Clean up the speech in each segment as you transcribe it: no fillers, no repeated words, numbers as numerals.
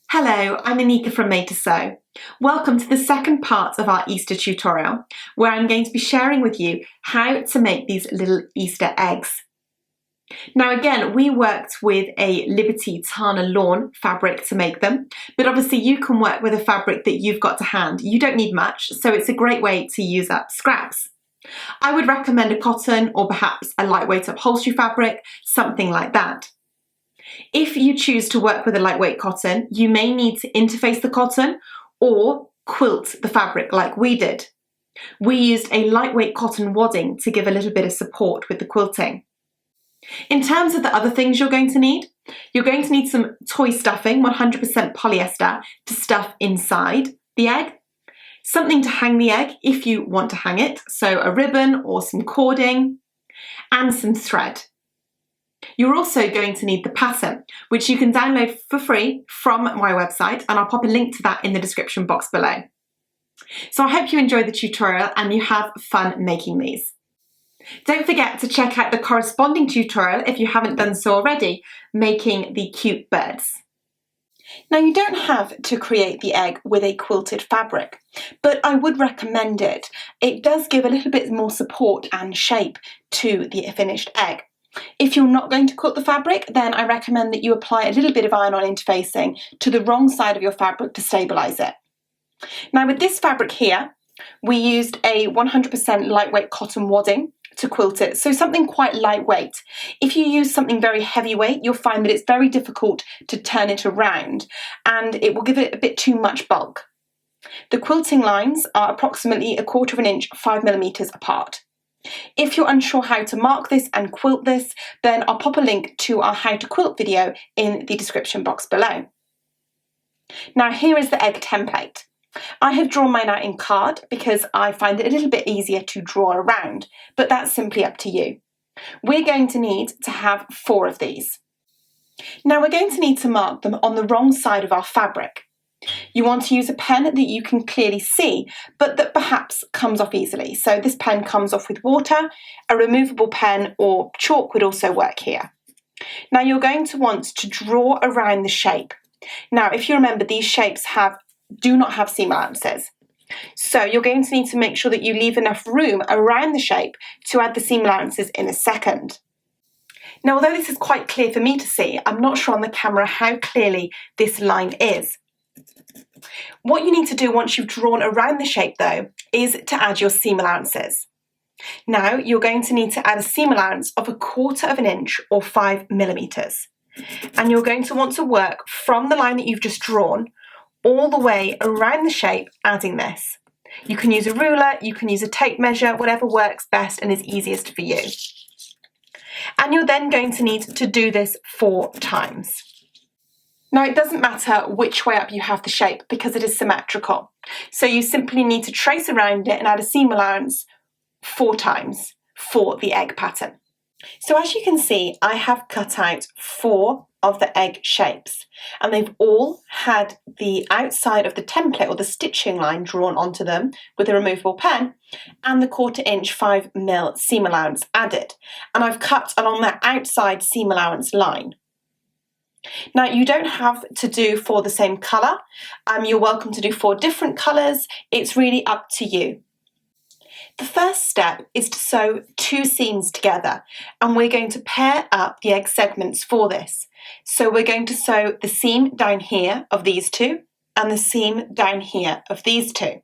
Hello, I'm Anika from Made to Sew. Welcome to the second part of our Easter tutorial, where I'm going to be sharing with you how to make these little Easter eggs. Now again, we worked with a Liberty Tana lawn fabric to make them, but obviously you can work with a fabric that you've got to hand. You don't need much, so it's a great way to use up scraps. I would recommend a cotton or perhaps a lightweight upholstery fabric, something like that. If you choose to work with a lightweight cotton, you may need to interface the cotton or quilt the fabric like we did. We used a lightweight cotton wadding to give a little bit of support with the quilting. In terms of the other things you're going to need some toy stuffing, 100% polyester, to stuff inside the egg, something to hang the egg if you want to hang it, so a ribbon or some cording, and some thread. You're also going to need the pattern, which you can download for free from my website, and I'll pop a link to that in the description box below. So I hope you enjoy the tutorial and you have fun making these. Don't forget to check out the corresponding tutorial if you haven't done so already, making the cute birds. Now you don't have to create the egg with a quilted fabric, but I would recommend it. It does give a little bit more support and shape to the finished egg. If you're not going to quilt the fabric, then I recommend that you apply a little bit of iron-on interfacing to the wrong side of your fabric to stabilise it. Now with this fabric here, we used a 100% lightweight cotton wadding to quilt it, so something quite lightweight. If you use something very heavyweight, you'll find that it's very difficult to turn it around and it will give it a bit too much bulk. The quilting lines are approximately 1/4 inch, 5mm apart. If you're unsure how to mark this and quilt this, then I'll pop a link to our how to quilt video in the description box below. Now here is the egg template. I have drawn mine out in card because I find it a little bit easier to draw around, but that's simply up to you. We're going to need to have 4 of these. Now we're going to need to mark them on the wrong side of our fabric. You want to use a pen that you can clearly see, but that perhaps comes off easily. So this pen comes off with water. A removable pen or chalk would also work here. Now you're going to want to draw around the shape. Now if you remember, these shapes do not have seam allowances. So you're going to need to make sure that you leave enough room around the shape to add the seam allowances in a second. Now although this is quite clear for me to see, I'm not sure on the camera how clearly this line is. What you need to do once you've drawn around the shape though is to add your seam allowances. Now you're going to need to add a seam allowance of 1/4 inch or 5mm, and you're going to want to work from the line that you've just drawn all the way around the shape, adding this. You can use a ruler, you can use a tape measure, whatever works best and is easiest for you. And you're then going to need to do this 4 times. Now it doesn't matter which way up you have the shape because it is symmetrical. So you simply need to trace around it and add a seam allowance 4 times for the egg pattern. So as you can see, I have cut out 4 of the egg shapes and they've all had the outside of the template or the stitching line drawn onto them with a removable pen and the 1/4 inch 5mm seam allowance added. And I've cut along that outside seam allowance line. Now you don't have to do 4 the same colour, you're welcome to do 4 different colours, it's really up to you. The first step is to sew 2 seams together and we're going to pair up the egg segments for this. So we're going to sew the seam down here of these 2 and the seam down here of these 2.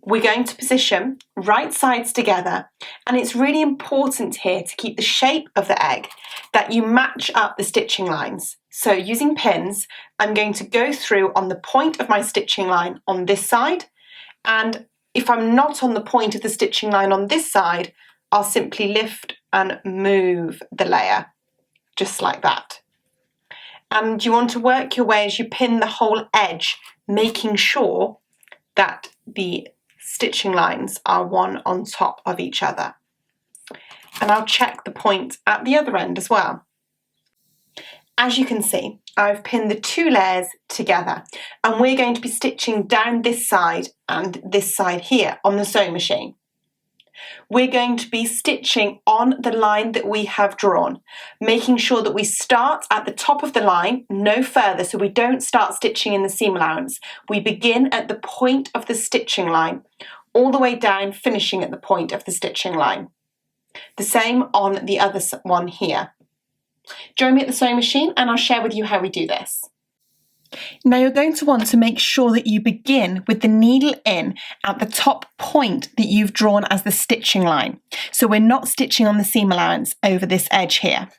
We're going to position right sides together, and it's really important here to keep the shape of the egg that you match up the stitching lines. So using pins, I'm going to go through on the point of my stitching line on this side, and if I'm not on the point of the stitching line on this side, I'll simply lift and move the layer, just like that. And you want to work your way as you pin the whole edge, making sure that the stitching lines are one on top of each other. And I'll check the point at the other end as well. As you can see, I've pinned the 2 layers together and we're going to be stitching down this side and this side here on the sewing machine. we're going to be stitching on the line that we have drawn, making sure that we start at the top of the line, no further, so we don't start stitching in the seam allowance. We begin at the point of the stitching line, all the way down, finishing at the point of the stitching line. The same on the other one here. Join me at the sewing machine and I'll share with you how we do this. Now you're going to want to make sure that you begin with the needle in at the top point that you've drawn as the stitching line. So we're not stitching on the seam allowance over this edge here.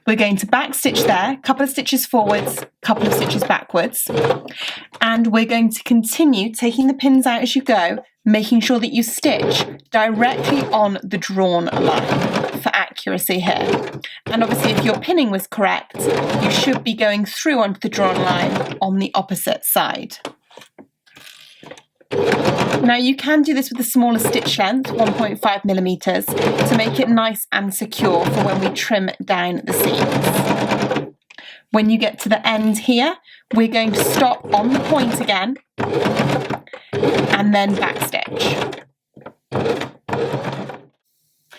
We're going to back stitch there, a couple of stitches forwards, couple of stitches backwards, and we're going to continue taking the pins out as you go, making sure that you stitch directly on the drawn line for accuracy here. And obviously if your pinning was correct, you should be going through onto the drawn line on the opposite side. Now you can do this with a smaller stitch length, 1.5 millimeters, to make it nice and secure for when we trim down the seams. When you get to the end here, we're going to stop on the point again and then backstitch.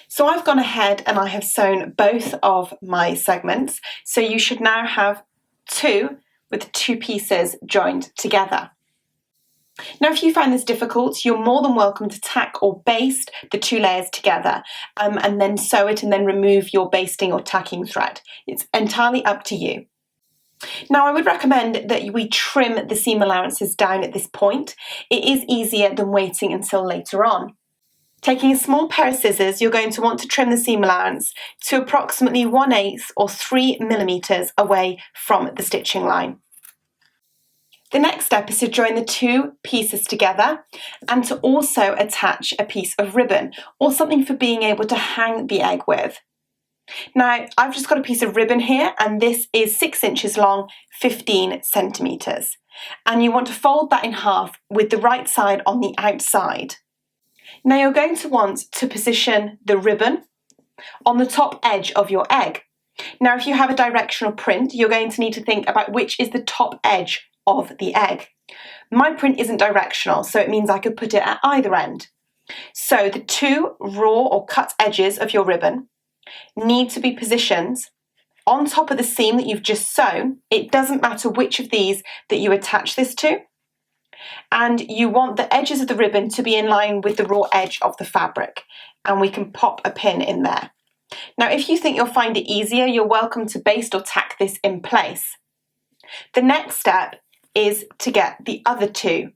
So I've gone ahead and I have sewn both of my segments, so you should now have two with two pieces joined together. Now if you find this difficult, you're more than welcome to tack or baste the two layers together and then sew it and then remove your basting or tacking thread. It's entirely up to you. Now I would recommend that we trim the seam allowances down at this point. It is easier than waiting until later on. Taking a small pair of scissors, you're going to want to trim the seam allowance to approximately 1/8 or 3 millimeters away from the stitching line. The next step is to join the two pieces together and to also attach a piece of ribbon or something for being able to hang the egg with. Now I've just got a piece of ribbon here and this is 6 inches long, 15 centimeters. And you want to fold that in half with the right side on the outside. Now you're going to want to position the ribbon on the top edge of your egg. Now if you have a directional print, you're going to need to think about which is the top edge of the egg. My print isn't directional, so it means I could put it at either end. So the two raw or cut edges of your ribbon need to be positioned on top of the seam that you've just sewn. It doesn't matter which of these that you attach this to. And you want the edges of the ribbon to be in line with the raw edge of the fabric. And we can pop a pin in there. Now if you think you'll find it easier, you're welcome to baste or tack this in place. The next step is to get the other two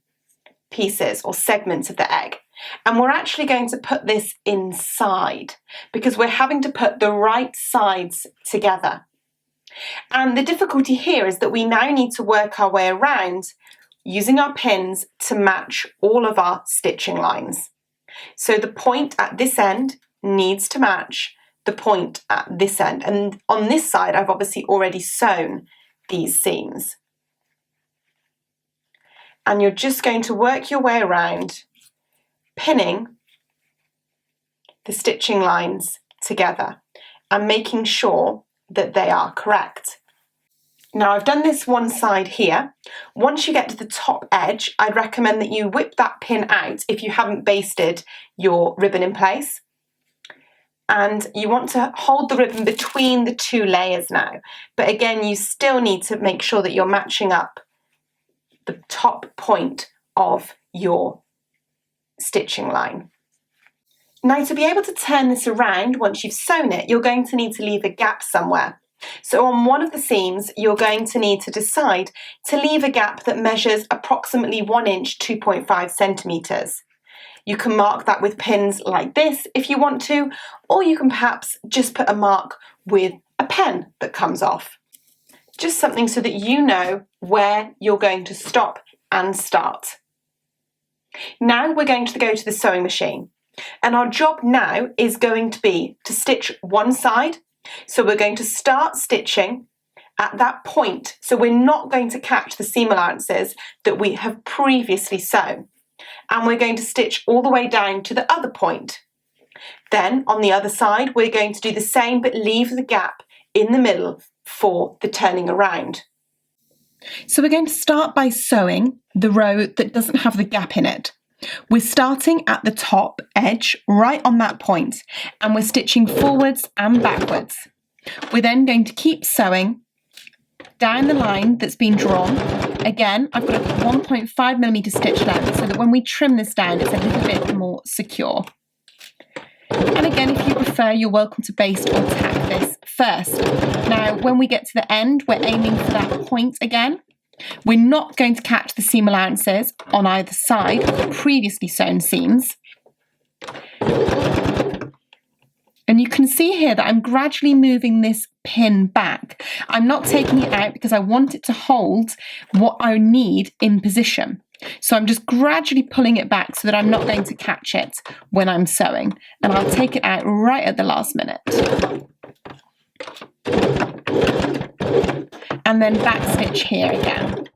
pieces or segments of the egg. And we're actually going to put this inside because we're having to put the right sides together. And the difficulty here is that we now need to work our way around using our pins to match all of our stitching lines. So the point at this end needs to match the point at this end. And on this side, I've obviously already sewn these seams. And you're just going to work your way around, pinning the stitching lines together and making sure that they are correct. Now I've done this one side here. Once you get to the top edge, I'd recommend that you whip that pin out if you haven't basted your ribbon in place. And you want to hold the ribbon between the two layers now. But again, you still need to make sure that you're matching up the top point of your stitching line. Now to be able to turn this around once you've sewn it, you're going to need to leave a gap somewhere. So on one of the seams, you're going to need to decide to leave a gap that measures approximately 1 inch, 2.5 centimeters. You can mark that with pins like this if you want to, or you can perhaps just put a mark with a pen that comes off. Just something so that you know where you're going to stop and start. Now we're going to go to the sewing machine, and our job now is going to be to stitch one side. So we're going to start stitching at that point, so we're not going to catch the seam allowances that we have previously sewn, and we're going to stitch all the way down to the other point. Then on the other side we're going to do the same, but leave the gap in the middle for the turning around. So we're going to start by sewing the row that doesn't have the gap in it. We're starting at the top edge, right on that point, and we're stitching forwards and backwards. We're then going to keep sewing down the line that's been drawn. Again, I've got a 1.5mm stitch length so that when we trim this down, it's a little bit more secure. And again, if you prefer, you're welcome to baste or tack this first. Now, when we get to the end, we're aiming for that point again. We're not going to catch the seam allowances on either side of the previously sewn seams. And you can see here that I'm gradually moving this pin back. I'm not taking it out because I want it to hold what I need in position. So I'm just gradually pulling it back so that I'm not going to catch it when I'm sewing. And I'll take it out right at the last minute. And then back stitch here again.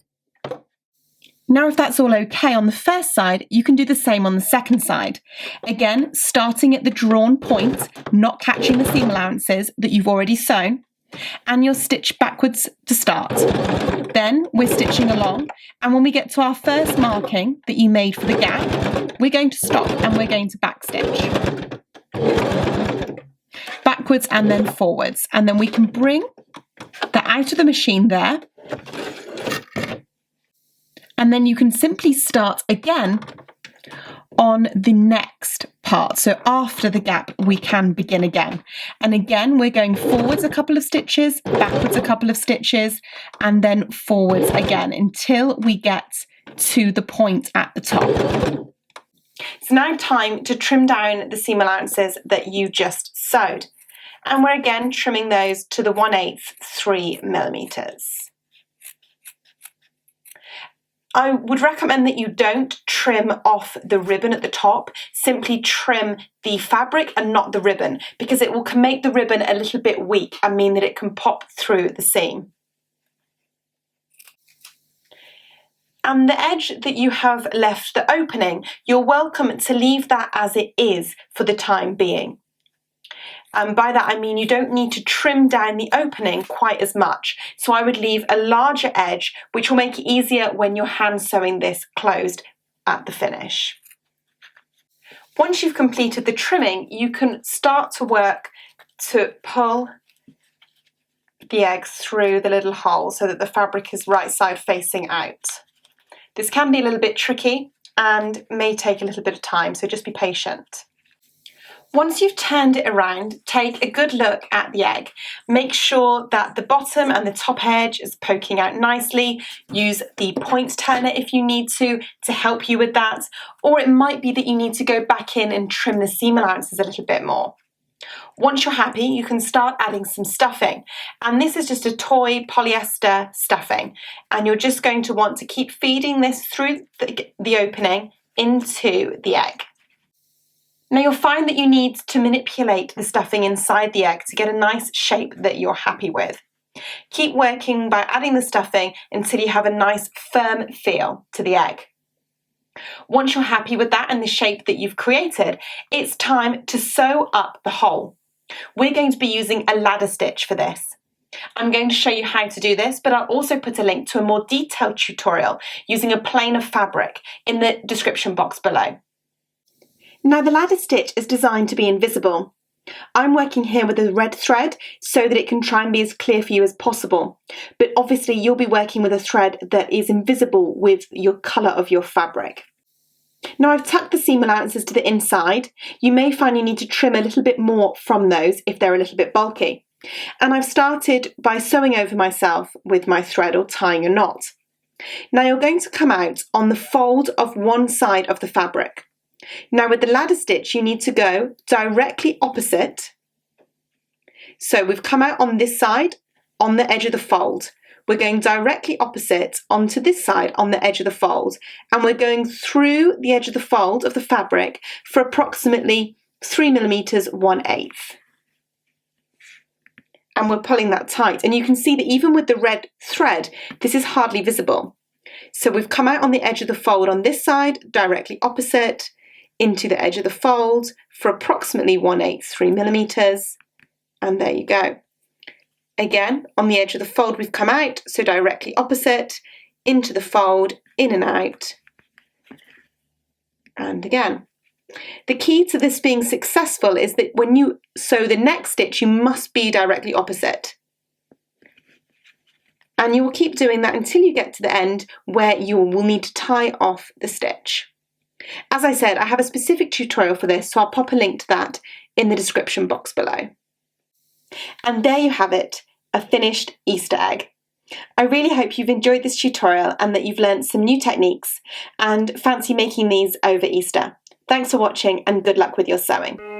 Now, if that's all okay on the first side, you can do the same on the second side. Again, starting at the drawn point, not catching the seam allowances that you've already sewn, and you'll stitch backwards to start. Then we're stitching along, and when we get to our first marking that you made for the gap, we're going to stop and we're going to backstitch. Backwards and then forwards, and then we can bring that out of the machine there. And then you can simply start again on the next part. So after the gap, we can begin again. And again, we're going forwards a couple of stitches, backwards a couple of stitches, and then forwards again until we get to the point at the top. It's now time to trim down the seam allowances that you just sewed. And we're again trimming those to the 1/8 3mm. I would recommend that you don't trim off the ribbon at the top, simply trim the fabric and not the ribbon, because it will make the ribbon a little bit weak and mean that it can pop through the seam. And the edge that you have left the opening, you're welcome to leave that as it is for the time being. And by that I mean you don't need to trim down the opening quite as much. So I would leave a larger edge, which will make it easier when you're hand sewing this closed at the finish. Once you've completed the trimming, you can start to work to pull the egg through the little hole so that the fabric is right side facing out. This can be a little bit tricky and may take a little bit of time, so just be patient. Once you've turned it around, take a good look at the egg. Make sure that the bottom and the top edge is poking out nicely. Use the point turner if you need to help you with that. Or it might be that you need to go back in and trim the seam allowances a little bit more. Once you're happy, you can start adding some stuffing. And this is just a toy polyester stuffing. And you're just going to want to keep feeding this through the opening into the egg. Now you'll find that you need to manipulate the stuffing inside the egg to get a nice shape that you're happy with. Keep working by adding the stuffing until you have a nice firm feel to the egg. Once you're happy with that and the shape that you've created, it's time to sew up the hole. We're going to be using a ladder stitch for this. I'm going to show you how to do this, but I'll also put a link to a more detailed tutorial using a plain of fabric in the description box below. Now the ladder stitch is designed to be invisible. I'm working here with a red thread so that it can try and be as clear for you as possible. But obviously you'll be working with a thread that is invisible with your colour of your fabric. Now I've tucked the seam allowances to the inside. You may find you need to trim a little bit more from those if they're a little bit bulky. And I've started by sewing over myself with my thread or tying a knot. Now you're going to come out on the fold of one side of the fabric. Now with the ladder stitch you need to go directly opposite. So we've come out on this side on the edge of the fold. We're going directly opposite onto this side on the edge of the fold, and we're going through the edge of the fold of the fabric for approximately 3mm 1/8. And we're pulling that tight, and you can see that even with the red thread this is hardly visible. So we've come out on the edge of the fold on this side directly opposite into the edge of the fold for approximately 1/8 3mm, and there you go. Again, on the edge of the fold we've come out, so directly opposite, into the fold, in and out, and again. The key to this being successful is that when you sew the next stitch, you must be directly opposite. And you will keep doing that until you get to the end where you will need to tie off the stitch. As I said, I have a specific tutorial for this, so I'll pop a link to that in the description box below. And there you have it, a finished Easter egg. I really hope you've enjoyed this tutorial and that you've learned some new techniques and fancy making these over Easter. Thanks for watching and good luck with your sewing.